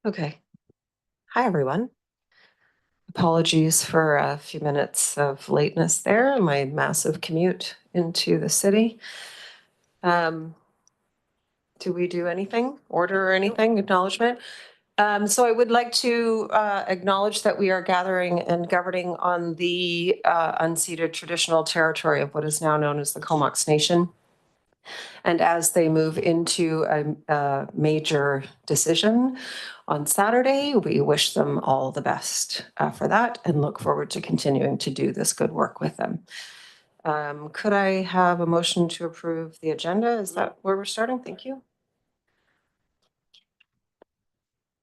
Okay. Hi, everyone. Apologies for a few minutes of lateness there, my massive commute into the city. Do we do anything, order or anything, acknowledgement? So I would like to acknowledge that we are gathering and governing on the unceded traditional territory of what is now known as the Comox Nation. And as they move into a major decision on Saturday, we wish them all the best for that and look forward to continuing to do this good work with them. Could I have a motion to approve the agenda? Is that where we're starting? Thank you.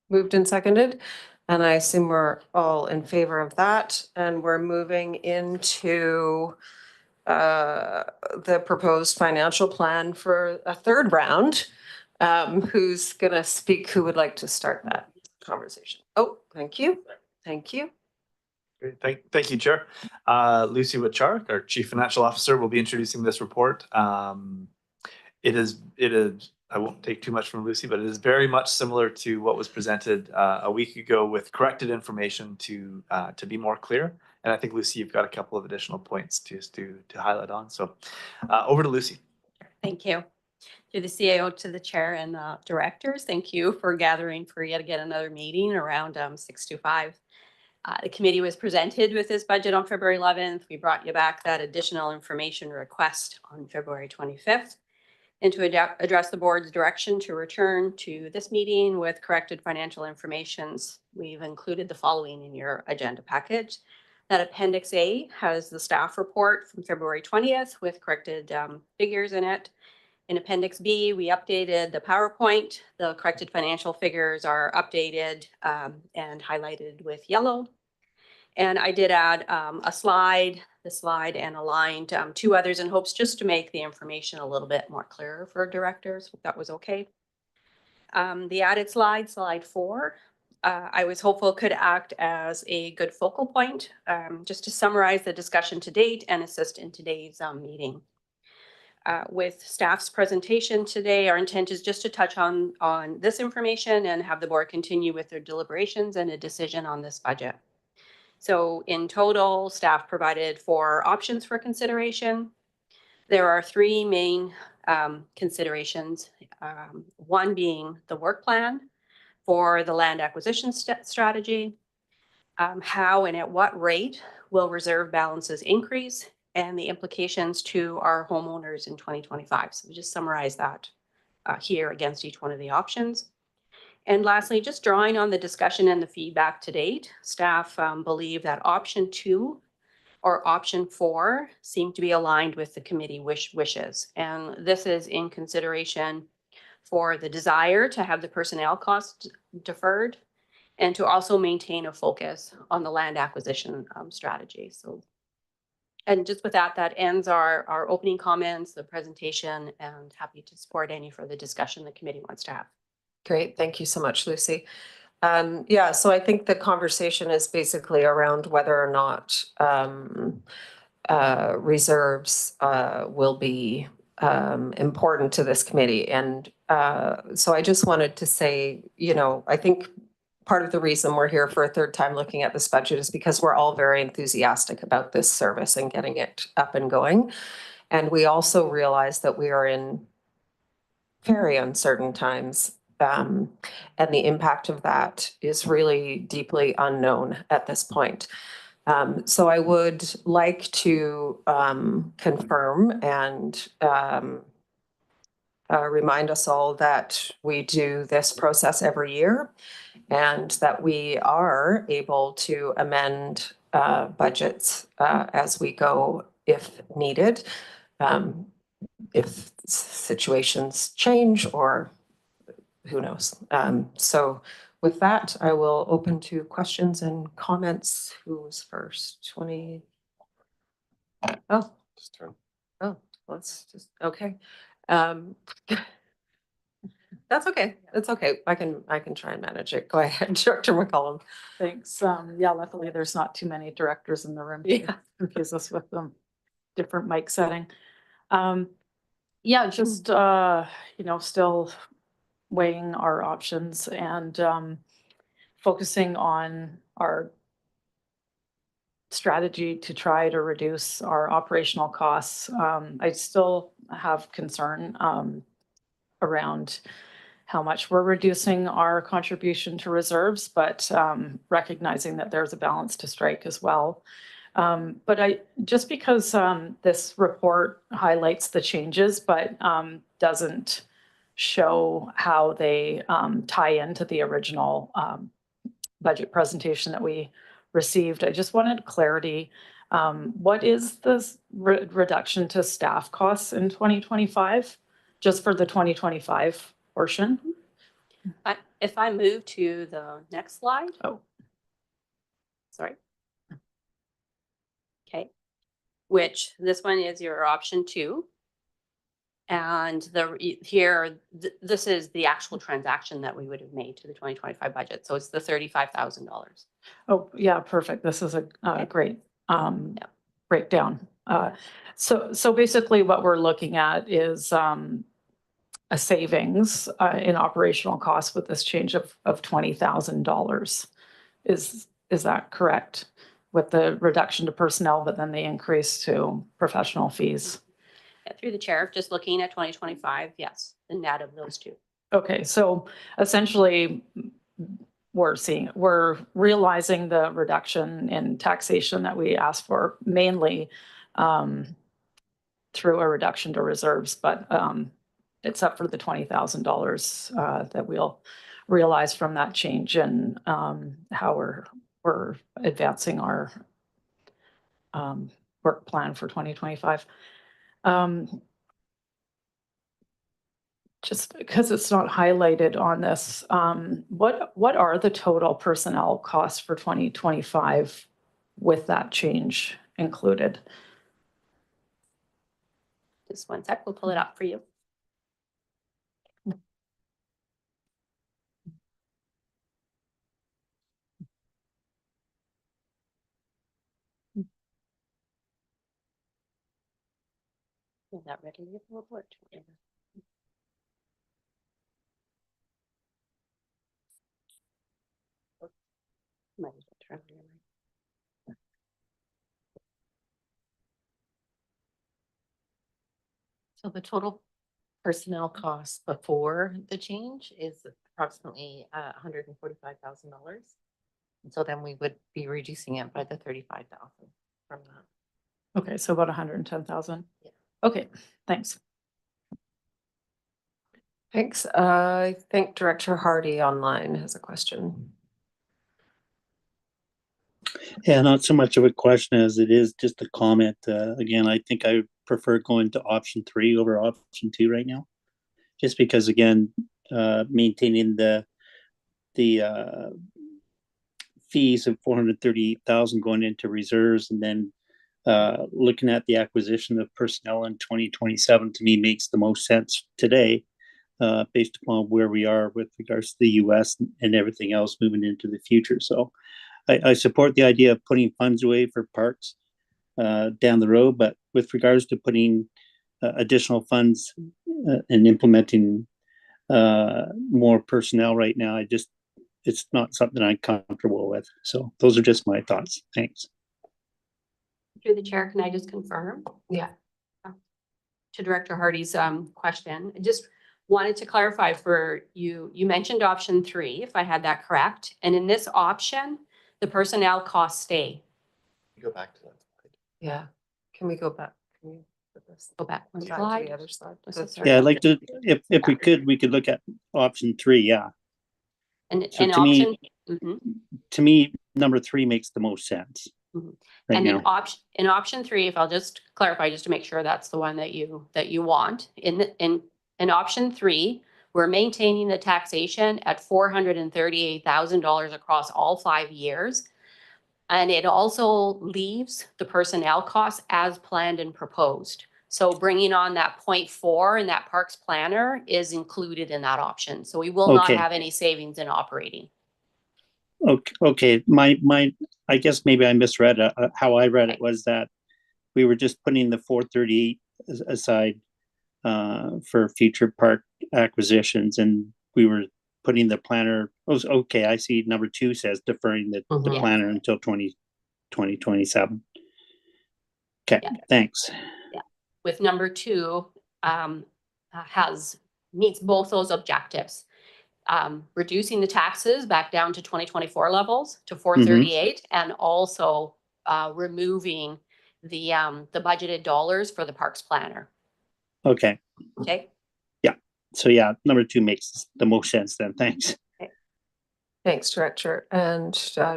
Moved and seconded, and I assume we're all in favor of that. And we're moving into the proposed financial plan for a third round. Who's gonna speak? Who would like to start that conversation? Oh, thank you. Thank you. Great. Thank you, Chair. Lucy Witchark, our Chief Financial Officer, will be introducing this report. It is, I won't take too much from Lucy, but it is very much similar to what was presented a week ago with corrected information to be more clear. And I think, Lucy, you've got a couple of additional points to highlight on. So over to Lucy. Thank you. To the CAO, to the chair and directors, thank you for gathering for yet again another meeting around 625. The committee was presented with this budget on February 11th. We brought you back that additional information request on February 25th. And to address the board's direction to return to this meeting with corrected financial informations, we've included the following in your agenda package. That Appendix A has the staff report from February 20th with corrected figures in it. In Appendix B, we updated the PowerPoint. The corrected financial figures are updated and highlighted with yellow. And I did add a slide, and aligned two others in hopes just to make the information a little bit more clearer for directors, if that was okay. The added slide 4, I was hopeful could act as a good focal point just to summarize the discussion to date and assist in today's meeting. With staff's presentation today, our intent is just to touch on this information and have the board continue with their deliberations and a decision on this budget. So in total, staff provided 4 options for consideration. There are 3 main considerations, one being the work plan for the land acquisition strategy, how and at what rate will reserve balances increase, and the implications to our homeowners in 2025. So we just summarize that here against each one of the options. And lastly, just drawing on the discussion and the feedback to date, staff believe that option 2 or option 4 seem to be aligned with the committee wishes. And this is in consideration for the desire to have the personnel costs deferred and to also maintain a focus on the land acquisition strategy. So, and just with that, that ends our opening comments, the presentation, and happy to support any further discussion the committee wants to have. Great. Thank you so much, Lucy. Yeah, so I think the conversation is basically around whether or not reserves will be important to this committee. And so I just wanted to say, you know, I think part of the reason we're here for a third time looking at this budget is because we're all very enthusiastic about this service and getting it up and going. And we also realize that we are in very uncertain times. And the impact of that is really deeply unknown at this point. So I would like to confirm and remind us all that we do this process every year and that we are able to amend budgets as we go if needed, if situations change or who knows. So with that, I will open to questions and comments. Who's first? 20. Oh, Just turn. oh, let's just, okay. That's okay. It's okay. I can try and manage it. Go ahead, Director McCollum. Thanks. Yeah, luckily there's not too many directors in the room to confuse us with them. Different mic setting. Yeah, just you know, still weighing our options, and focusing on our strategy to try to reduce our operational costs. I still have concern around how much we're reducing our contribution to reserves, but recognizing that there's a balance to strike as well. But just because this report highlights the changes, but doesn't show how they tie into the original budget presentation that we received, I just wanted clarity. What is this reduction to staff costs in 2025? Just for the 2025 portion? If I move to the next slide. Oh. Sorry. Okay, which this one is your option 2. And this is the actual transaction that we would have made to the 2025 budget. So it's the $35,000. Oh, yeah, perfect. This is a great breakdown. So basically what we're looking at is a savings in operational costs with this change of $20,000. Is that correct? With the reduction to personnel, but then the increase to professional fees? Through the chair, just looking at 2025, yes, the net of those two. Okay, so essentially we're realizing the reduction in taxation that we asked for mainly through a reduction to reserves, but it's up for the $20,000 that we'll realize from that change in how we're advancing our work plan for 2025. Just because it's not highlighted on this, what are the total personnel costs for 2025 with that change included? Just one sec, we'll pull it up for you. Is that ready to report? Might as well turn it on. So the total personnel cost before the change is approximately $145,000. And so then we would be reducing it by the 35,000 from that. Okay, so about 110,000. Yeah. Okay, thanks. Thanks. I think Director Hardy online has a question. Yeah, not so much of a question as it is just a comment. Again, I think I prefer going to option 3 over option 2 right now. Just because, again, maintaining the fees of $438,000 going into reserves, and then looking at the acquisition of personnel in 2027 to me makes the most sense today, based upon where we are with regards to the US and everything else moving into the future. So I support the idea of putting funds away for parks down the road, but with regards to putting additional funds and implementing more personnel right now, it's not something I'm comfortable with. So those are just my thoughts. Thanks. Through the chair, can I just confirm? Yeah. To Director Hardy's question, I just wanted to clarify for you, you mentioned option 3, if I had that correct. And in this option, the personnel costs stay. Go back to that slide. Yeah. Can we go back? Can we put this Go back one back to slide. the other slide? So That's sorry. Yeah, I'd like to, if we could look at option 3. Yeah. And So to option. me, to me, number 3 makes the most sense. Mhm. Right And now. in option 3, if I'll just clarify, just to make sure that's the one that you want, in option 3, we're maintaining the taxation at $438,000 across all 5 years. And it also leaves the personnel costs as planned and proposed. So bringing on that 0.4 in that parks planner is included in that option. So we will not Okay. have any savings in operating. Okay. I guess maybe I misread it. How I read it was that we were just putting the 438 aside for future park acquisitions, and we were putting the planner, oh, okay, I see number 2 says deferring the Mhm. planner until 2027. Okay, Yeah. thanks. With number 2, meets both those objectives. Reducing the taxes back down to 2024 levels to 438, and also removing the budgeted dollars for the parks planner. Okay, Okay, so yeah, number 2 makes the most sense then, thanks. Thanks, Director. And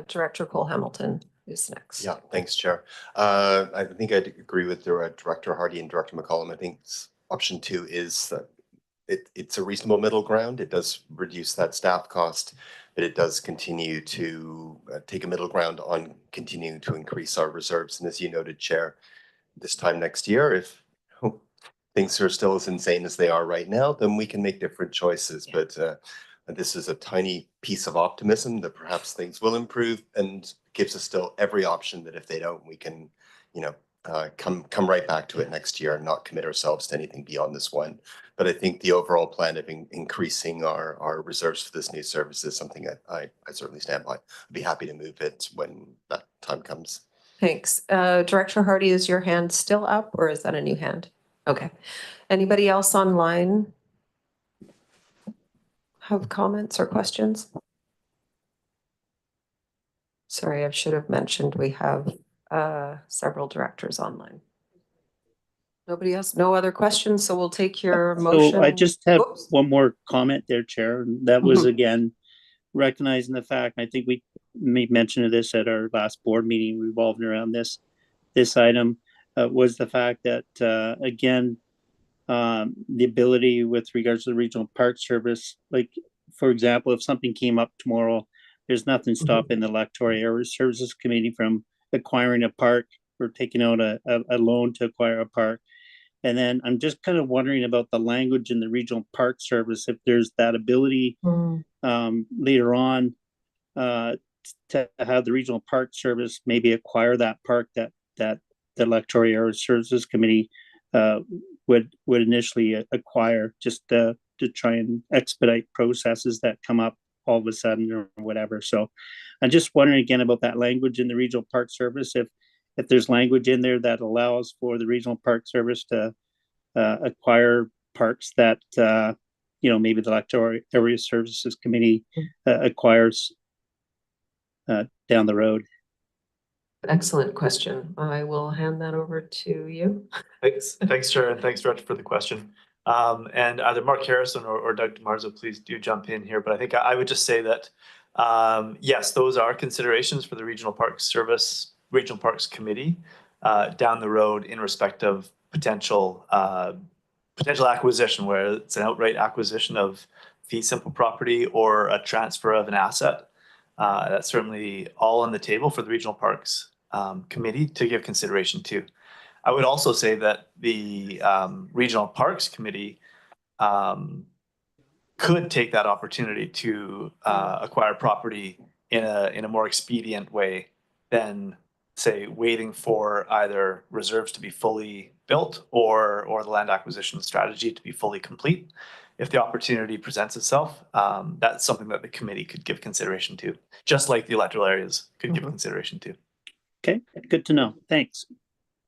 Director Cole Hamilton is next. Yeah, thanks, Chair. I think I'd agree with Director Hardy and Director McCollum. I think option 2 is it's a reasonable middle ground. It does reduce that staff cost, but it does continue to take a middle ground on continuing to increase our reserves. And as you noted, Chair, this time next year, if things are still as insane as they are right now, then we can make different choices. Yeah. But this is a tiny piece of optimism that perhaps things will improve, and gives us still every option that if they don't, we can, come right back to it next year and not commit ourselves to anything beyond this one. But I think the overall plan of increasing our reserves for this new service is something that I certainly stand by. I'd be happy to move it when that time comes. Thanks. Director Hardy, is your hand still up or is that a new hand? Okay. Anybody else online have comments or questions? Sorry, I should have mentioned we have several directors online. Nobody else? No other questions? So we'll take your motion. So I just have Oops. one more comment there, Chair. And that was Mhm. again, recognizing the fact, I think we made mention of this at our last board meeting revolving around this item, was the fact that, again, the ability with regards to the Regional Park Service, like, for example, if something came up tomorrow, there's nothing stopping the Electoral Area Services Committee from acquiring a park or taking out a loan to acquire a park. And then I'm just kind of wondering about the language in the Regional Park Service, if there's that ability later on to have the Regional Park Service maybe acquire that park that the Electoral Area Services Committee would initially acquire, just to try and expedite processes that come up all of a sudden or whatever. So I'm just wondering again about that language in the Regional Park Service, if there's language in there that allows for the Regional Park Service to acquire parks that maybe the Electoral Area Services Committee acquires down the road. Excellent question. I will hand that over to you. Thanks, Chair, and thanks, Director, for the question. And either Mark Harrison or Doug DeMarzo, please do jump in here. But I think I would just say that, yes, those are considerations for the Regional Parks Committee down the road in respect of potential acquisition, where it's an outright acquisition of fee simple property or a transfer of an asset. That's certainly all on the table for the Regional Parks Committee to give consideration to. I would also say that the Regional Parks Committee could take that opportunity to acquire property in a more expedient way than, say, waiting for either reserves to be fully built or the land acquisition strategy to be fully complete. If the opportunity presents itself, that's something that the committee could give consideration to, just like the electoral areas could give consideration to. Okay, good to know. Thanks.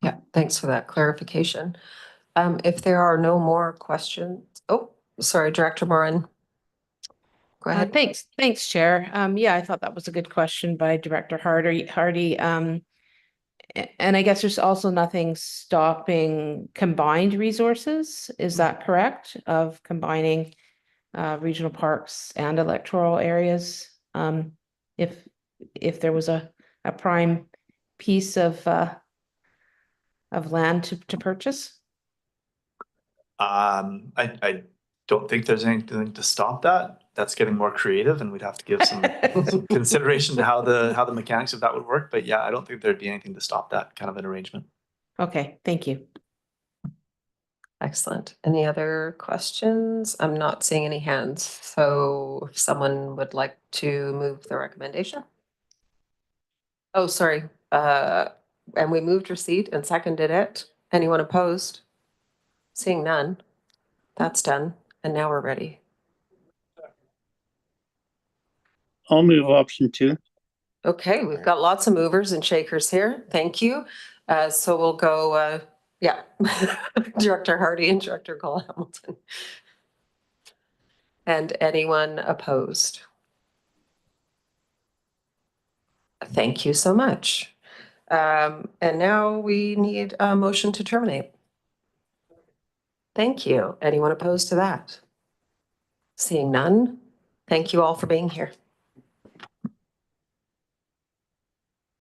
Yeah, thanks for that clarification. If there are no more questions, sorry, Director Moran. Go ahead. Thanks, Chair. Yeah, I thought that was a good question by Director Hardy. And I guess there's also nothing stopping combined resources. Is that correct? Of combining regional parks and electoral areas? If there was a prime piece of land to purchase? I don't think there's anything to stop that. That's getting more creative, and we'd have to give some consideration to how the mechanics of that would work. But yeah, I don't think there'd be anything to stop that kind of an arrangement. Okay, thank you. Excellent. Any other questions? I'm not seeing any hands. So if someone would like to move the recommendation. Oh, sorry. And we moved receipt and seconded it. Anyone opposed? Seeing none. That's done. And now we're ready. I'll move option 2. Okay, we've got lots of movers and shakers here. Thank you. So we'll go, yeah, Director Hardy and Director Cole Hamilton. And anyone opposed? Thank you so much. And now we need a motion to terminate. Thank you. Anyone opposed to that? Seeing none, thank you all for being here.